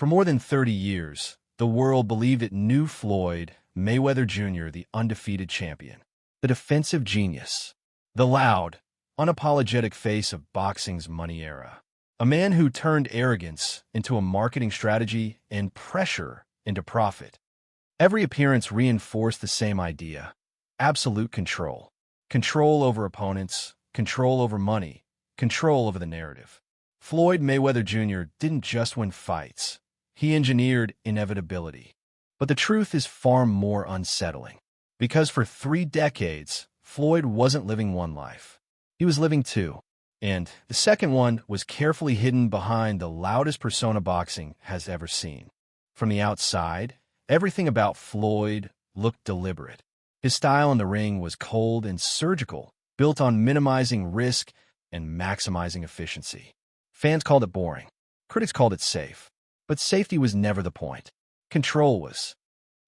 For more than 30 years, the world believed it knew Floyd Mayweather Jr., the undefeated champion, the defensive genius, the loud, unapologetic face of boxing's money era. A man who turned arrogance into a marketing strategy and pressure into profit. Every appearance reinforced the same idea: absolute control. Control over opponents, control over money, control over the narrative. Floyd Mayweather Jr. didn't just win fights. He engineered inevitability. But the truth is far more unsettling. Because for 3 decades, Floyd wasn't living one life. He was living two. And the second one was carefully hidden behind the loudest persona boxing has ever seen. From the outside, everything about Floyd looked deliberate. His style in the ring was cold and surgical, built on minimizing risk and maximizing efficiency. Fans called it boring. Critics called it safe. But safety was never the point. Control was.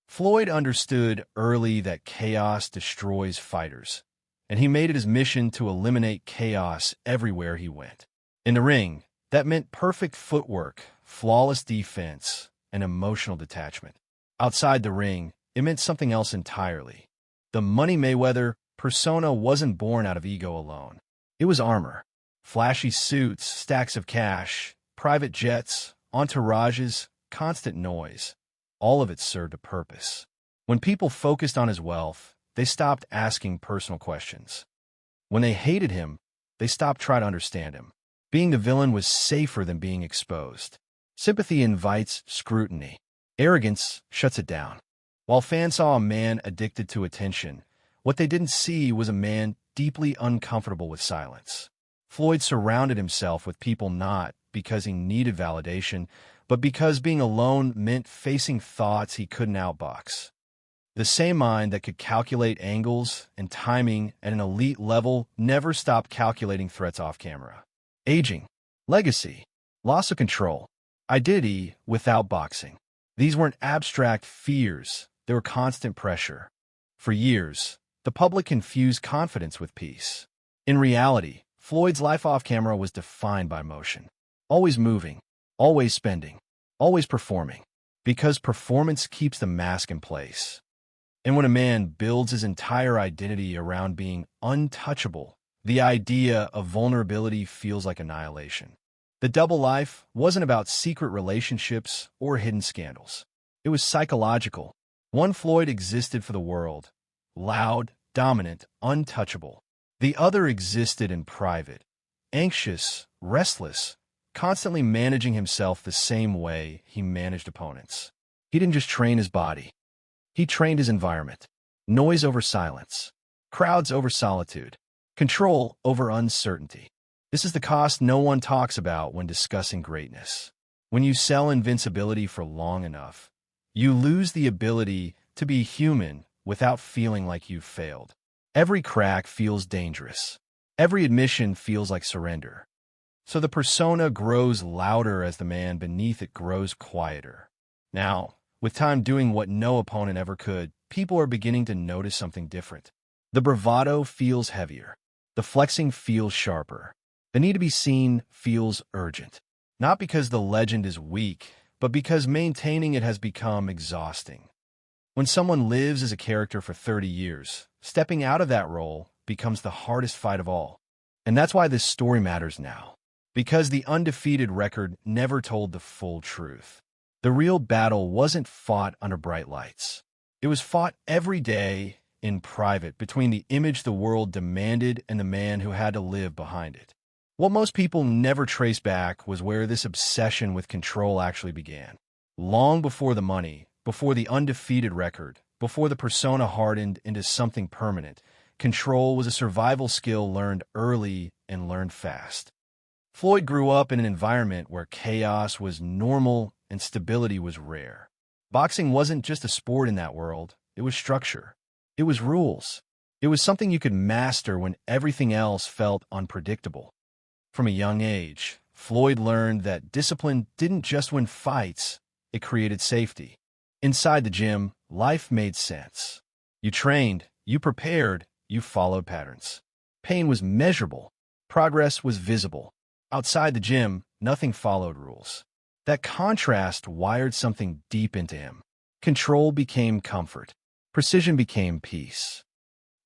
Floyd understood early that chaos destroys fighters, and he made it his mission to eliminate chaos everywhere he went. In the ring, that meant perfect footwork, flawless defense, and emotional detachment. Outside the ring, it meant something else entirely. The Money Mayweather persona wasn't born out of ego alone. It was armor. Flashy suits, stacks of cash, private jets, entourages, constant noise. All of it served a purpose. When people focused on his wealth, they stopped asking personal questions. When they hated him, they stopped trying to understand him. Being the villain was safer than being exposed. Sympathy invites scrutiny. Arrogance shuts it down. While fans saw a man addicted to attention, what they didn't see was a man deeply uncomfortable with silence. Floyd surrounded himself with people not because he needed validation, but because being alone meant facing thoughts he couldn't outbox. The same mind that could calculate angles and timing at an elite level never stopped calculating threats off camera. Aging, legacy, loss of control, identity without boxing. These weren't abstract fears, they were constant pressure. For years, the public confused confidence with peace. In reality, Floyd's life off camera was defined by motion. Always moving, always spending, always performing. Because performance keeps the mask in place. And when a man builds his entire identity around being untouchable, the idea of vulnerability feels like annihilation. The double life wasn't about secret relationships or hidden scandals. It was psychological. One Floyd existed for the world, loud, dominant, untouchable. The other existed in private, anxious, restless, constantly managing himself the same way he managed opponents. He didn't just train his body. He trained his environment. Noise over silence. Crowds over solitude. Control over uncertainty. This is the cost no one talks about when discussing greatness. When you sell invincibility for long enough, you lose the ability to be human without feeling like you've failed. Every crack feels dangerous. Every admission feels like surrender. So the persona grows louder as the man beneath it grows quieter. Now, with time doing what no opponent ever could, people are beginning to notice something different. The bravado feels heavier. The flexing feels sharper. The need to be seen feels urgent. Not because the legend is weak, but because maintaining it has become exhausting. When someone lives as a character for 30 years, stepping out of that role becomes the hardest fight of all. And that's why this story matters now. Because the undefeated record never told the full truth. The real battle wasn't fought under bright lights. It was fought every day in private between the image the world demanded and the man who had to live behind it. What most people never trace back was where this obsession with control actually began. Long before the money, before the undefeated record, before the persona hardened into something permanent, control was a survival skill learned early and learned fast. Floyd grew up in an environment where chaos was normal and stability was rare. Boxing wasn't just a sport in that world, it was structure. It was rules. It was something you could master when everything else felt unpredictable. From a young age, Floyd learned that discipline didn't just win fights, it created safety. Inside the gym, life made sense. You trained, you prepared, you followed patterns. Pain was measurable. Progress was visible. Outside the gym, nothing followed rules. That contrast wired something deep into him. Control became comfort. Precision became peace.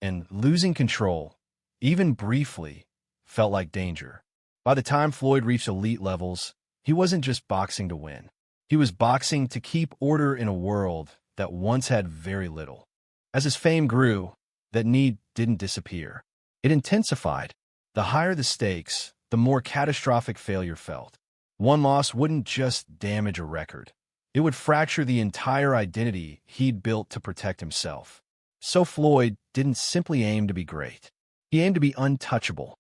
And losing control, even briefly, felt like danger. By the time Floyd reached elite levels, he wasn't just boxing to win. He was boxing to keep order in a world that once had very little. As his fame grew, that need didn't disappear. It intensified. The higher the stakes, the more catastrophic failure felt. One loss wouldn't just damage a record. It would fracture the entire identity he'd built to protect himself. So Floyd didn't simply aim to be great. He aimed to be untouchable.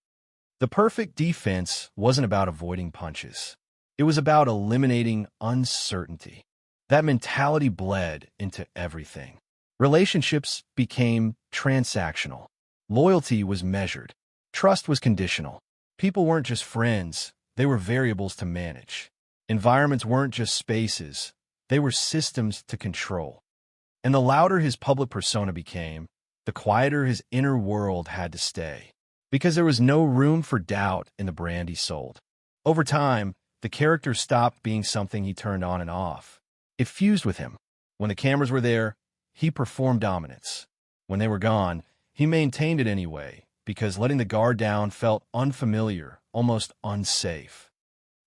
The perfect defense wasn't about avoiding punches. It was about eliminating uncertainty. That mentality bled into everything. Relationships became transactional. Loyalty was measured. Trust was conditional. People weren't just friends, they were variables to manage. Environments weren't just spaces, they were systems to control. And the louder his public persona became, the quieter his inner world had to stay. Because there was no room for doubt in the brand he sold. Over time, the character stopped being something he turned on and off. It fused with him. When the cameras were there, he performed dominance. When they were gone, he maintained it anyway, because letting the guard down felt unfamiliar, almost unsafe.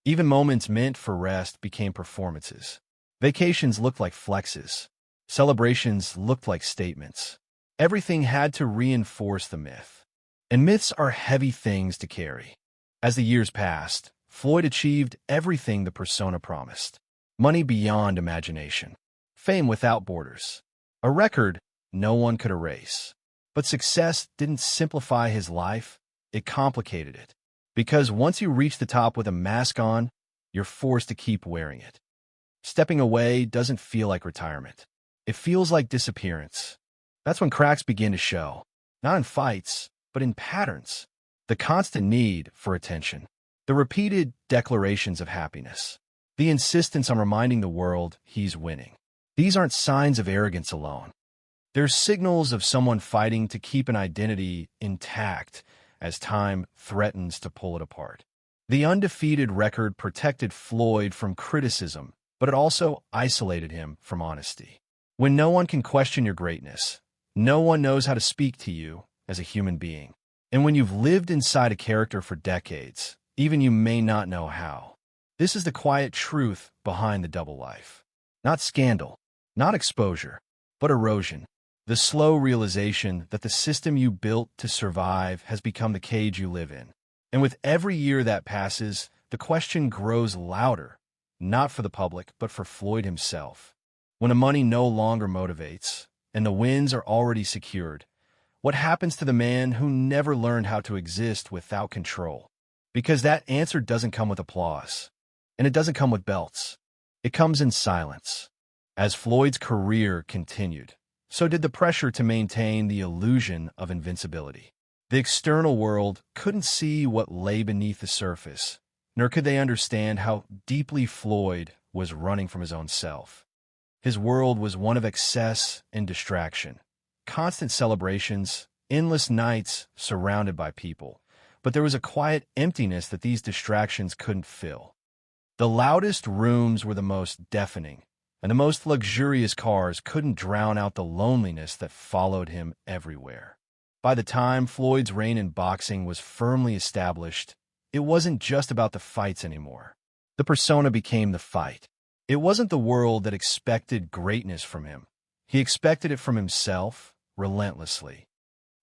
Even moments meant for rest became performances. Vacations looked like flexes. Celebrations looked like statements. Everything had to reinforce the myth. And myths are heavy things to carry. As the years passed, Floyd achieved everything the persona promised. Money beyond imagination. Fame without borders. A record no one could erase. But success didn't simplify his life, it complicated it. Because once you reach the top with a mask on, you're forced to keep wearing it. Stepping away doesn't feel like retirement. It feels like disappearance. That's when cracks begin to show. Not in fights, but in patterns. The constant need for attention. The repeated declarations of happiness. The insistence on reminding the world he's winning. These aren't signs of arrogance alone. They're signals of someone fighting to keep an identity intact as time threatens to pull it apart. The undefeated record protected Floyd from criticism, but it also isolated him from honesty. When no one can question your greatness, no one knows how to speak to you as a human being. And when you've lived inside a character for decades, even you may not know how. This is the quiet truth behind the double life. Not scandal, not exposure, but erosion. The slow realization that the system you built to survive has become the cage you live in. And with every year that passes, the question grows louder, not for the public, but for Floyd himself. When the money no longer motivates, and the wins are already secured, what happens to the man who never learned how to exist without control? Because that answer doesn't come with applause, and it doesn't come with belts. It comes in silence. As Floyd's career continued, so did the pressure to maintain the illusion of invincibility. The external world couldn't see what lay beneath the surface, nor could they understand how deeply Floyd was running from his own self. His world was one of excess and distraction, constant celebrations, endless nights surrounded by people, but there was a quiet emptiness that these distractions couldn't fill. The loudest rooms were the most deafening, and the most luxurious cars couldn't drown out the loneliness that followed him everywhere. By the time Floyd's reign in boxing was firmly established, it wasn't just about the fights anymore. The persona became the fight. It wasn't the world that expected greatness from him. He expected it from himself, relentlessly.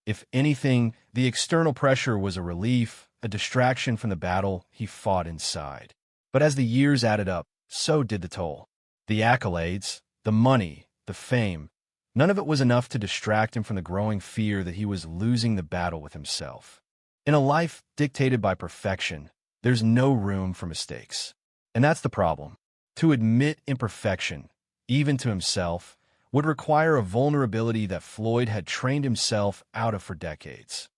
If anything, the external pressure was a relief, a distraction from the battle he fought inside. But as the years added up, so did the toll. The accolades, the money, the fame, none of it was enough to distract him from the growing fear that he was losing the battle with himself. In a life dictated by perfection, there's no room for mistakes. And that's the problem. To admit imperfection, even to himself, would require a vulnerability that Floyd had trained himself out of for decades.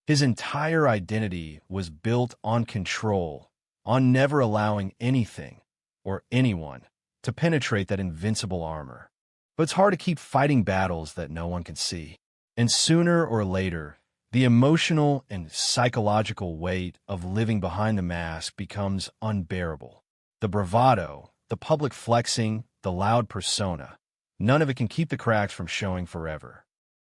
His entire identity was built on control, on never allowing anything or anyone to penetrate that invincible armor. But it's hard to keep fighting battles that no one can see. And sooner or later, the emotional and psychological weight of living behind the mask becomes unbearable. The bravado, the public flexing, the loud persona. None of it can keep the cracks from showing forever.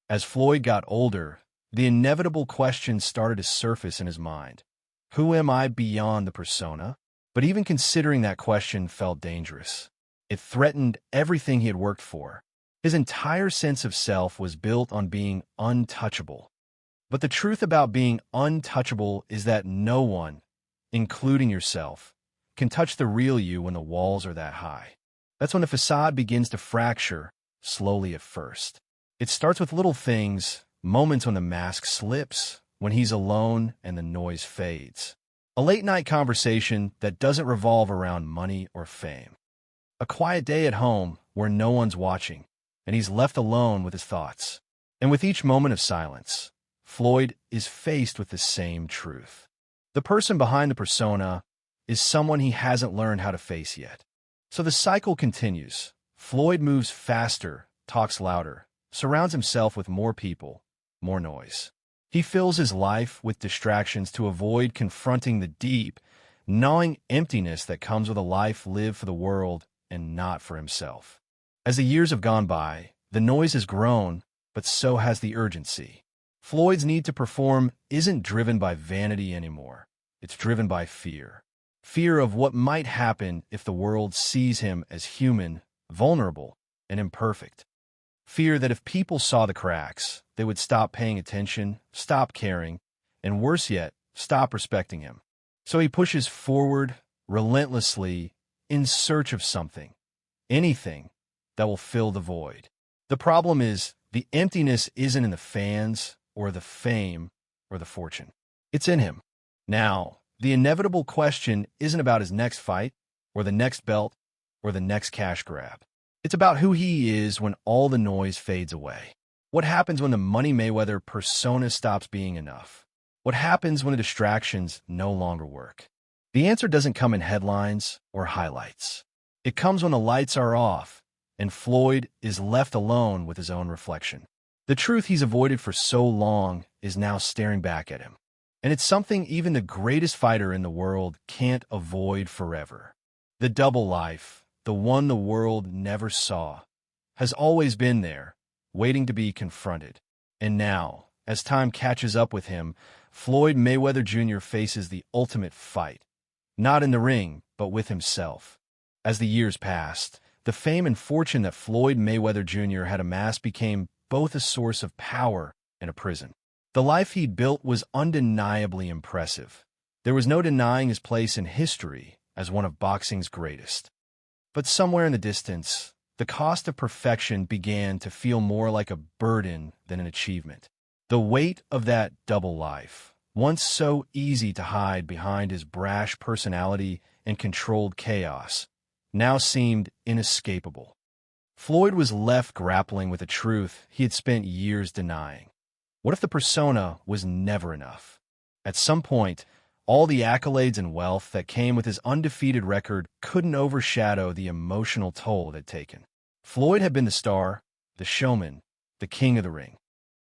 As Floyd got older, the inevitable question started to surface in his mind. Who am I beyond the persona? But even considering that question felt dangerous. It threatened everything he had worked for. His entire sense of self was built on being untouchable. But the truth about being untouchable is that no one, including yourself, can touch the real you when the walls are that high. That's when the facade begins to fracture, slowly at first. It starts with little things, moments when the mask slips, when he's alone and the noise fades. A late-night conversation that doesn't revolve around money or fame. A quiet day at home where no one's watching, and he's left alone with his thoughts. And with each moment of silence, Floyd is faced with the same truth. The person behind the persona is someone he hasn't learned how to face yet. So the cycle continues. Floyd moves faster, talks louder, surrounds himself with more people, more noise. He fills his life with distractions to avoid confronting the deep, gnawing emptiness that comes with a life lived for the world and not for himself. As the years have gone by, the noise has grown, but so has the urgency. Floyd's need to perform isn't driven by vanity anymore. It's driven by fear. Fear of what might happen if the world sees him as human, vulnerable, and imperfect. Fear that if people saw the cracks, they would stop paying attention, stop caring, and worse yet, stop respecting him. So he pushes forward, relentlessly, in search of something, anything, that will fill the void. The problem is, the emptiness isn't in the fans, or the fame, or the fortune. It's in him. Now, the inevitable question isn't about his next fight, or the next belt, or the next cash grab. It's about who he is when all the noise fades away. What happens when the Money Mayweather persona stops being enough? What happens when the distractions no longer work? The answer doesn't come in headlines or highlights. It comes when the lights are off, and Floyd is left alone with his own reflection. The truth he's avoided for so long is now staring back at him. And it's something even the greatest fighter in the world can't avoid forever. The double life, the one the world never saw, has always been there, waiting to be confronted. And now, as time catches up with him, Floyd Mayweather Jr. faces the ultimate fight. Not in the ring, but with himself. As the years passed, the fame and fortune that Floyd Mayweather Jr. had amassed became both a source of power and a prison. The life he'd built was undeniably impressive. There was no denying his place in history as one of boxing's greatest. But somewhere in the distance, the cost of perfection began to feel more like a burden than an achievement. The weight of that double life, once so easy to hide behind his brash personality and controlled chaos, now seemed inescapable. Floyd was left grappling with a truth he had spent years denying. What if the persona was never enough? At some point, all the accolades and wealth that came with his undefeated record couldn't overshadow the emotional toll it had taken. Floyd had been the star, the showman, the king of the ring.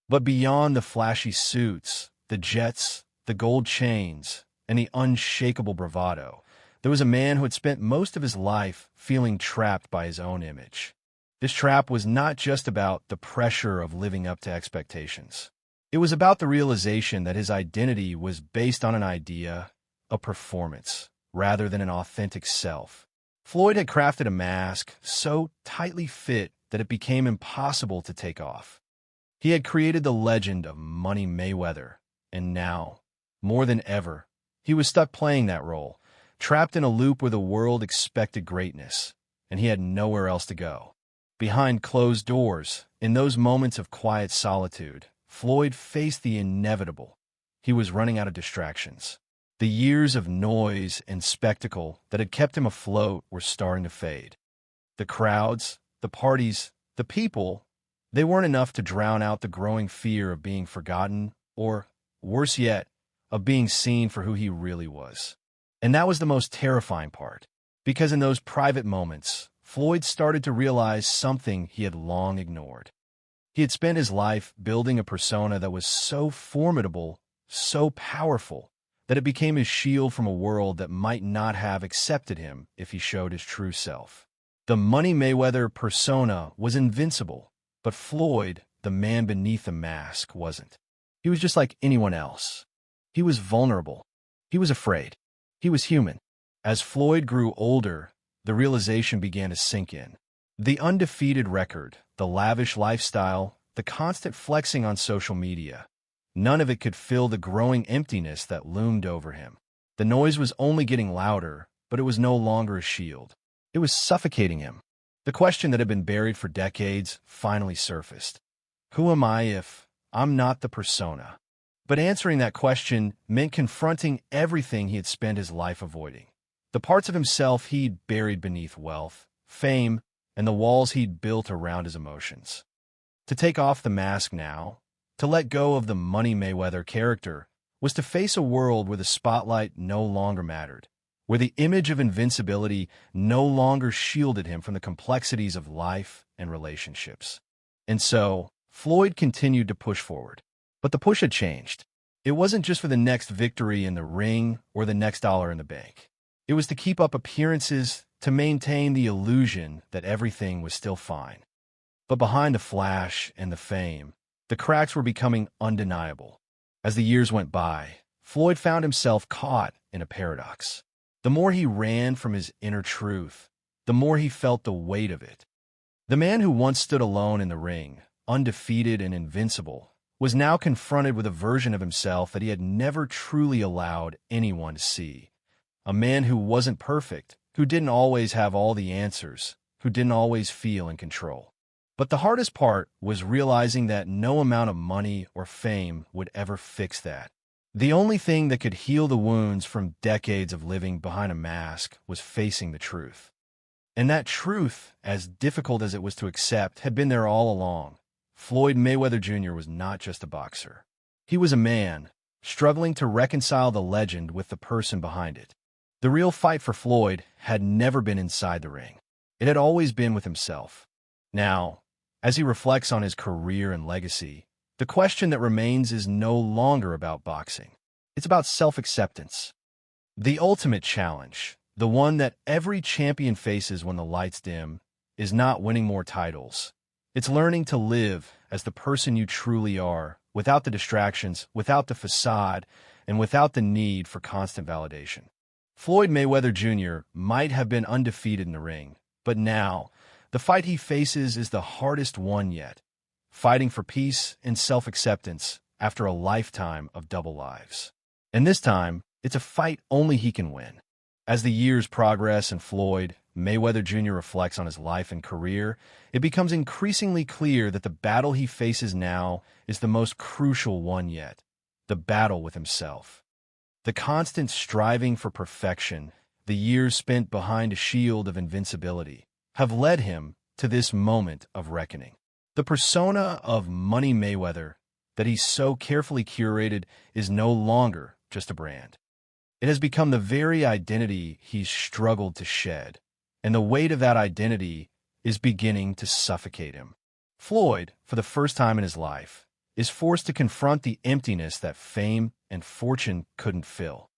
But beyond the flashy suits, the jets, the gold chains, and the unshakable bravado, there was a man who had spent most of his life feeling trapped by his own image. This trap was not just about the pressure of living up to expectations. It was about the realization that his identity was based on an idea, a performance, rather than an authentic self. Floyd had crafted a mask so tightly fit that it became impossible to take off. He had created the legend of Money Mayweather, and now, more than ever, he was stuck playing that role, trapped in a loop where the world expected greatness, and he had nowhere else to go. Behind closed doors, in those moments of quiet solitude, Floyd faced the inevitable. He was running out of distractions. The years of noise and spectacle that had kept him afloat were starting to fade. The crowds, the parties, the people, they weren't enough to drown out the growing fear of being forgotten or, worse yet, of being seen for who he really was. And that was the most terrifying part, because in those private moments, Floyd started to realize something he had long ignored. He had spent his life building a persona that was so formidable, so powerful, that it became his shield from a world that might not have accepted him if he showed his true self. The Money Mayweather persona was invincible, but Floyd, the man beneath the mask, wasn't. He was just like anyone else. He was vulnerable. He was afraid. He was human. As Floyd grew older, the realization began to sink in. The undefeated record, the lavish lifestyle, the constant flexing on social media, none of it could fill the growing emptiness that loomed over him. The noise was only getting louder, but it was no longer a shield. It was suffocating him. The question that had been buried for decades finally surfaced. Who am I if I'm not the persona? But answering that question meant confronting everything he had spent his life avoiding. The parts of himself he'd buried beneath wealth, fame, and the walls he'd built around his emotions. To take off the mask now, to let go of the Money Mayweather character, was to face a world where the spotlight no longer mattered, where the image of invincibility no longer shielded him from the complexities of life and relationships. And so, Floyd continued to push forward. But the push had changed. It wasn't just for the next victory in the ring or the next dollar in the bank. It was to keep up appearances, to maintain the illusion that everything was still fine. But behind the flash and the fame, the cracks were becoming undeniable. As the years went by, Floyd found himself caught in a paradox. The more he ran from his inner truth, the more he felt the weight of it. The man who once stood alone in the ring, undefeated and invincible, was now confronted with a version of himself that he had never truly allowed anyone to see. A man who wasn't perfect, who didn't always have all the answers, who didn't always feel in control. But the hardest part was realizing that no amount of money or fame would ever fix that. The only thing that could heal the wounds from decades of living behind a mask was facing the truth. And that truth, as difficult as it was to accept, had been there all along. Floyd Mayweather Jr. was not just a boxer. He was a man, struggling to reconcile the legend with the person behind it. The real fight for Floyd had never been inside the ring. It had always been with himself. Now, as he reflects on his career and legacy, the question that remains is no longer about boxing. It's about self-acceptance. The ultimate challenge, the one that every champion faces when the lights dim, is not winning more titles. It's learning to live as the person you truly are, without the distractions, without the facade, and without the need for constant validation. Floyd Mayweather Jr. might have been undefeated in the ring, but now, the fight he faces is the hardest one yet, fighting for peace and self-acceptance after a lifetime of double lives. And this time, it's a fight only he can win. As the years progress and Floyd Mayweather Jr. reflects on his life and career, it becomes increasingly clear that the battle he faces now is the most crucial one yet, the battle with himself. The constant striving for perfection, the years spent behind a shield of invincibility, have led him to this moment of reckoning. The persona of Money Mayweather that he's so carefully curated is no longer just a brand. It has become the very identity he's struggled to shed, and the weight of that identity is beginning to suffocate him. Floyd, for the first time in his life, is forced to confront the emptiness that fame and fortune couldn't fill.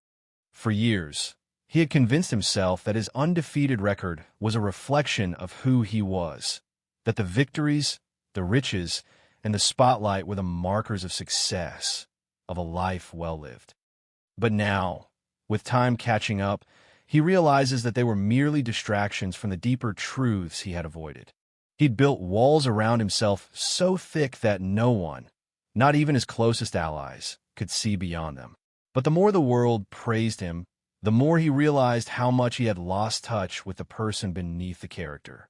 For years, he had convinced himself that his undefeated record was a reflection of who he was, that the victories, the riches, and the spotlight were the markers of success, of a life well lived. But now, with time catching up, he realizes that they were merely distractions from the deeper truths he had avoided. He'd built walls around himself so thick that no one, not even his closest allies, could see beyond them. But the more the world praised him, the more he realized how much he had lost touch with the person beneath the character.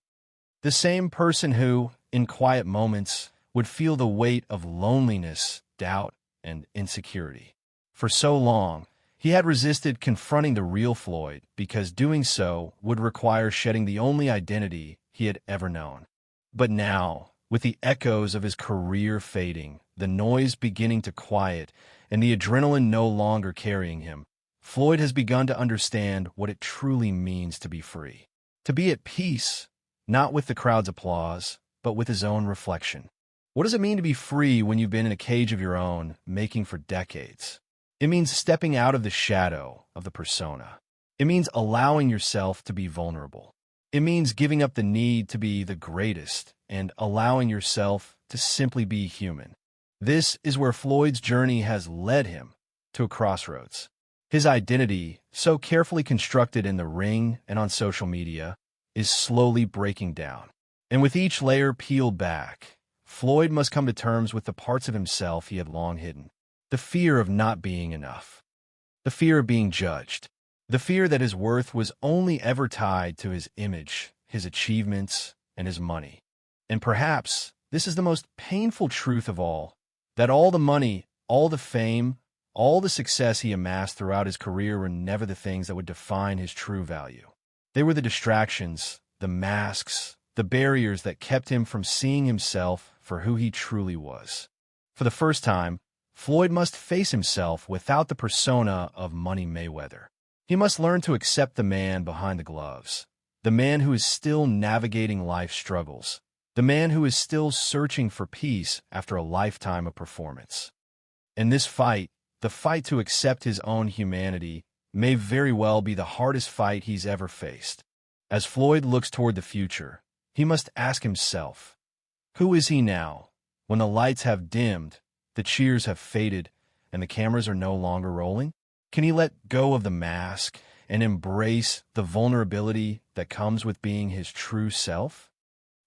The same person who, in quiet moments, would feel the weight of loneliness, doubt, and insecurity. For so long, he had resisted confronting the real Floyd because doing so would require shedding the only identity he had ever known. But now, with the echoes of his career fading, the noise beginning to quiet, and the adrenaline no longer carrying him, Floyd has begun to understand what it truly means to be free. To be at peace, not with the crowd's applause, but with his own reflection. What does it mean to be free when you've been in a cage of your own, making for decades? It means stepping out of the shadow of the persona. It means allowing yourself to be vulnerable. It means giving up the need to be the greatest and allowing yourself to simply be human. This is where Floyd's journey has led him to a crossroads. His identity, so carefully constructed in the ring and on social media, is slowly breaking down. And with each layer peeled back, Floyd must come to terms with the parts of himself he had long hidden. The fear of not being enough. The fear of being judged. The fear that his worth was only ever tied to his image, his achievements, and his money. And perhaps this is the most painful truth of all, that all the money, all the fame, all the success he amassed throughout his career were never the things that would define his true value. They were the distractions, the masks, the barriers that kept him from seeing himself for who he truly was. For the first time, Floyd must face himself without the persona of Money Mayweather. He must learn to accept the man behind the gloves, the man who is still navigating life's struggles, the man who is still searching for peace after a lifetime of performance. In this fight, the fight to accept his own humanity, may very well be the hardest fight he's ever faced. As Floyd looks toward the future, he must ask himself, who is he now, when the lights have dimmed, the cheers have faded, and the cameras are no longer rolling? Can he let go of the mask and embrace the vulnerability that comes with being his true self?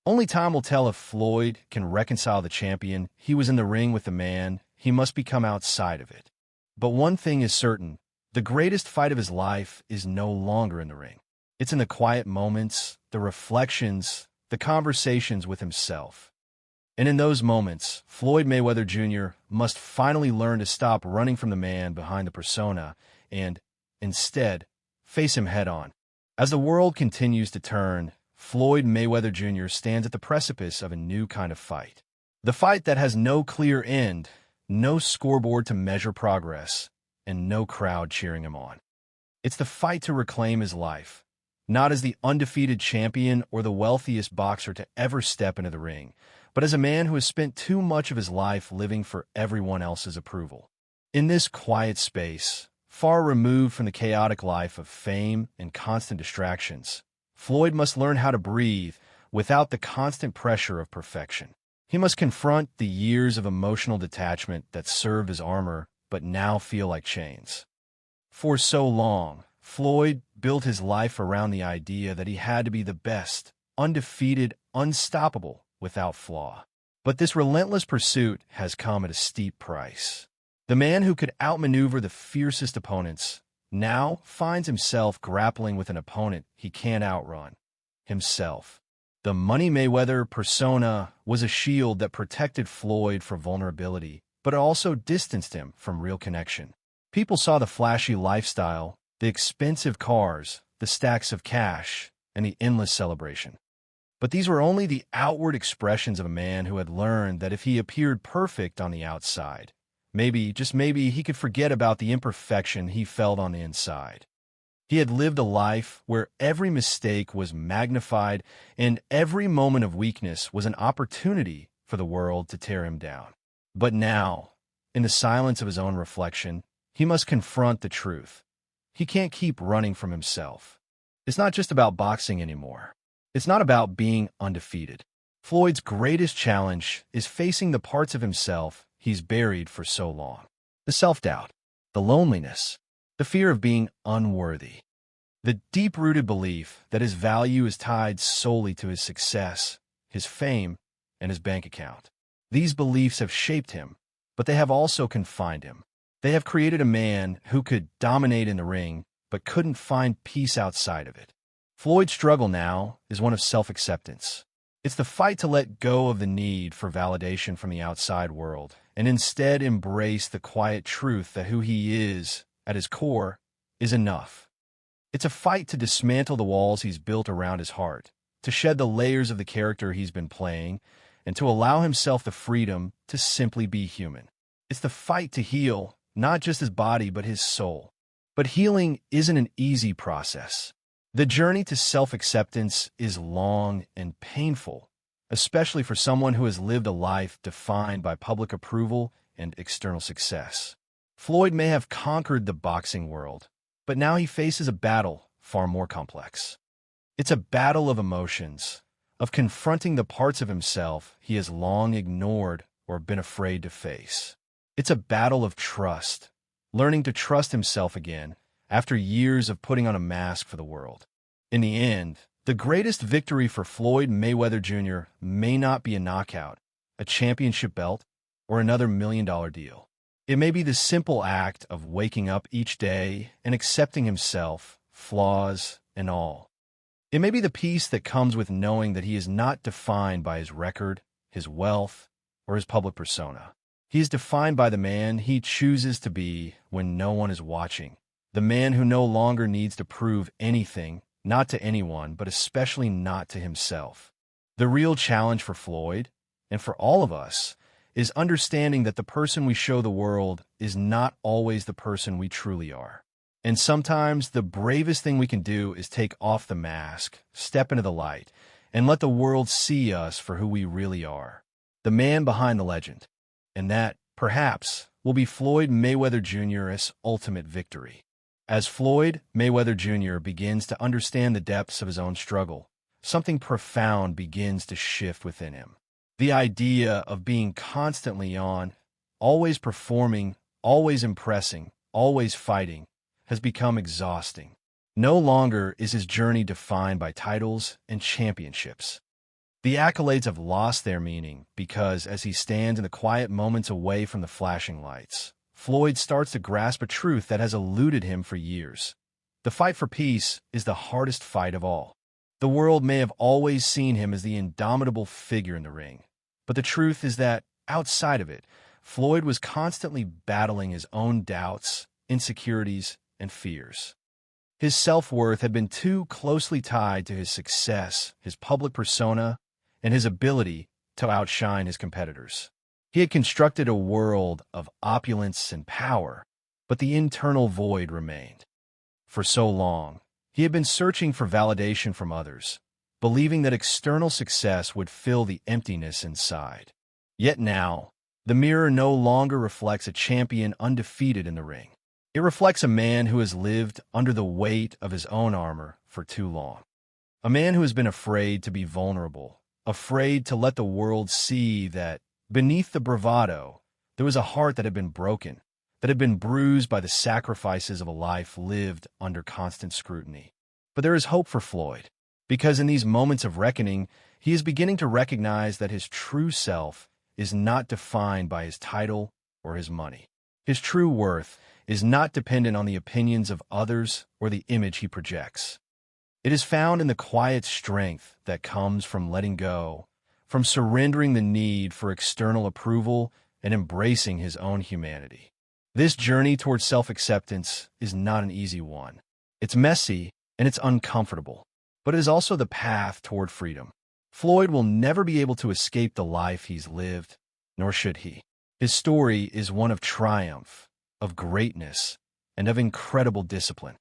Only time will tell if Floyd can reconcile the champion he was in the ring with the man he must become outside of it. But one thing is certain, the greatest fight of his life is no longer in the ring. It's in the quiet moments, the reflections, the conversations with himself. And in those moments, Floyd Mayweather Jr. must finally learn to stop running from the man behind the persona and, instead, face him head-on. As the world continues to turn, Floyd Mayweather Jr. stands at the precipice of a new kind of fight. The fight that has no clear end, no scoreboard to measure progress, and no crowd cheering him on. It's the fight to reclaim his life, not as the undefeated champion or the wealthiest boxer to ever step into the ring, but as a man who has spent too much of his life living for everyone else's approval. In this quiet space, far removed from the chaotic life of fame and constant distractions, Floyd must learn how to breathe without the constant pressure of perfection. He must confront the years of emotional detachment that served as armor but now feel like chains. For so long, Floyd built his life around the idea that he had to be the best, undefeated, unstoppable, without flaw. But this relentless pursuit has come at a steep price. The man who could outmaneuver the fiercest opponents now finds himself grappling with an opponent he can't outrun, himself. The Money Mayweather persona was a shield that protected Floyd from vulnerability, but it also distanced him from real connection. People saw the flashy lifestyle, the expensive cars, the stacks of cash, and the endless celebration. But these were only the outward expressions of a man who had learned that if he appeared perfect on the outside, maybe, just maybe, he could forget about the imperfection he felt on the inside. He had lived a life where every mistake was magnified and every moment of weakness was an opportunity for the world to tear him down. But now, in the silence of his own reflection, he must confront the truth. He can't keep running from himself. It's not just about boxing anymore. It's not about being undefeated. Floyd's greatest challenge is facing the parts of himself he's buried for so long. The self-doubt, the loneliness, the fear of being unworthy, the deep-rooted belief that his value is tied solely to his success, his fame, and his bank account. These beliefs have shaped him, but they have also confined him. They have created a man who could dominate in the ring, but couldn't find peace outside of it. Floyd's struggle now is one of self-acceptance. It's the fight to let go of the need for validation from the outside world and instead embrace the quiet truth that who he is, at his core, is enough. It's a fight to dismantle the walls he's built around his heart, to shed the layers of the character he's been playing, and to allow himself the freedom to simply be human. It's the fight to heal, not just his body, but his soul. But healing isn't an easy process. The journey to self-acceptance is long and painful, especially for someone who has lived a life defined by public approval and external success. Floyd may have conquered the boxing world, but now he faces a battle far more complex. It's a battle of emotions, of confronting the parts of himself he has long ignored or been afraid to face. It's a battle of trust, learning to trust himself again after years of putting on a mask for the world. In the end, the greatest victory for Floyd Mayweather Jr. may not be a knockout, a championship belt, or another million-dollar deal. It may be the simple act of waking up each day and accepting himself, flaws and all. It may be the peace that comes with knowing that he is not defined by his record, his wealth, or his public persona. He is defined by the man he chooses to be when no one is watching, the man who no longer needs to prove anything, not to anyone, but especially not to himself. The real challenge for Floyd, and for all of us, is understanding that the person we show the world is not always the person we truly are. And sometimes the bravest thing we can do is take off the mask, step into the light, and let the world see us for who we really are, the man behind the legend. And that, perhaps, will be Floyd Mayweather Jr.'s ultimate victory. As Floyd Mayweather Jr. begins to understand the depths of his own struggle, something profound begins to shift within him. The idea of being constantly on, always performing, always impressing, always fighting, has become exhausting. No longer is his journey defined by titles and championships. The accolades have lost their meaning because, as he stands in the quiet moments away from the flashing lights, Floyd starts to grasp a truth that has eluded him for years. The fight for peace is the hardest fight of all. The world may have always seen him as the indomitable figure in the ring, but the truth is that, outside of it, Floyd was constantly battling his own doubts, insecurities, and fears. His self-worth had been too closely tied to his success, his public persona, and his ability to outshine his competitors. He had constructed a world of opulence and power, but the internal void remained. For so long, he had been searching for validation from others, believing that external success would fill the emptiness inside. Yet now, the mirror no longer reflects a champion undefeated in the ring. It reflects a man who has lived under the weight of his own armor for too long. A man who has been afraid to be vulnerable, afraid to let the world see that beneath the bravado, there was a heart that had been broken, that had been bruised by the sacrifices of a life lived under constant scrutiny. But there is hope for Floyd, because in these moments of reckoning, he is beginning to recognize that his true self is not defined by his title or his money. His true worth is not dependent on the opinions of others or the image he projects. It is found in the quiet strength that comes from letting go, from surrendering the need for external approval and embracing his own humanity. This journey towards self-acceptance is not an easy one. It's messy and it's uncomfortable, but it is also the path toward freedom. Floyd will never be able to escape the life he's lived, nor should he. His story is one of triumph, of greatness, and of incredible discipline.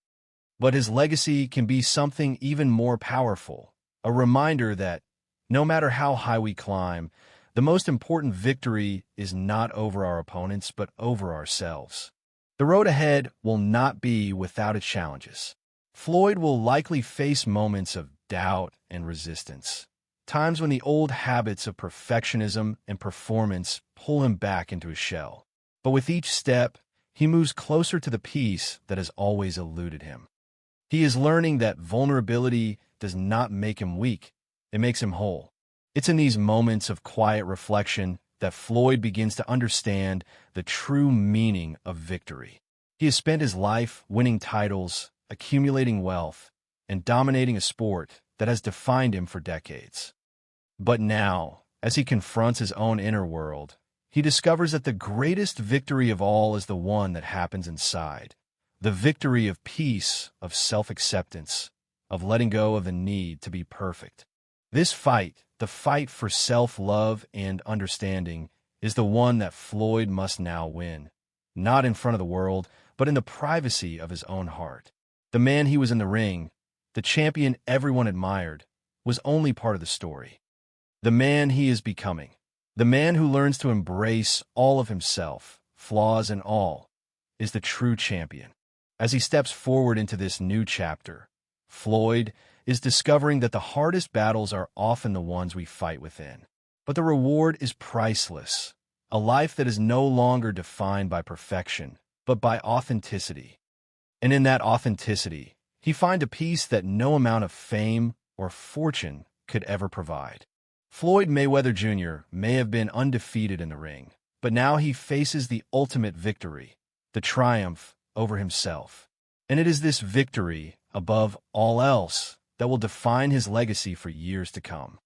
But his legacy can be something even more powerful, a reminder that, no matter how high we climb, the most important victory is not over our opponents, but over ourselves. The road ahead will not be without its challenges. Floyd will likely face moments of doubt and resistance, times when the old habits of perfectionism and performance pull him back into his shell. But with each step, he moves closer to the peace that has always eluded him. He is learning that vulnerability does not make him weak, it makes him whole. It's in these moments of quiet reflection that Floyd begins to understand the true meaning of victory. He has spent his life winning titles, accumulating wealth, and dominating a sport that has defined him for decades. But now, as he confronts his own inner world, he discovers that the greatest victory of all is the one that happens inside, the victory of peace, of self-acceptance, of letting go of the need to be perfect. This fight, the fight for self-love and understanding, is the one that Floyd must now win, not in front of the world, but in the privacy of his own heart. The man he was in the ring, the champion everyone admired, was only part of the story. The man he is becoming, the man who learns to embrace all of himself, flaws and all, is the true champion. As he steps forward into this new chapter, Floyd is discovering that the hardest battles are often the ones we fight within. But the reward is priceless, a life that is no longer defined by perfection, but by authenticity. And in that authenticity, he finds a peace that no amount of fame or fortune could ever provide. Floyd Mayweather Jr. may have been undefeated in the ring, but now he faces the ultimate victory, the triumph over himself. And it is this victory, above all else, that will define his legacy for years to come.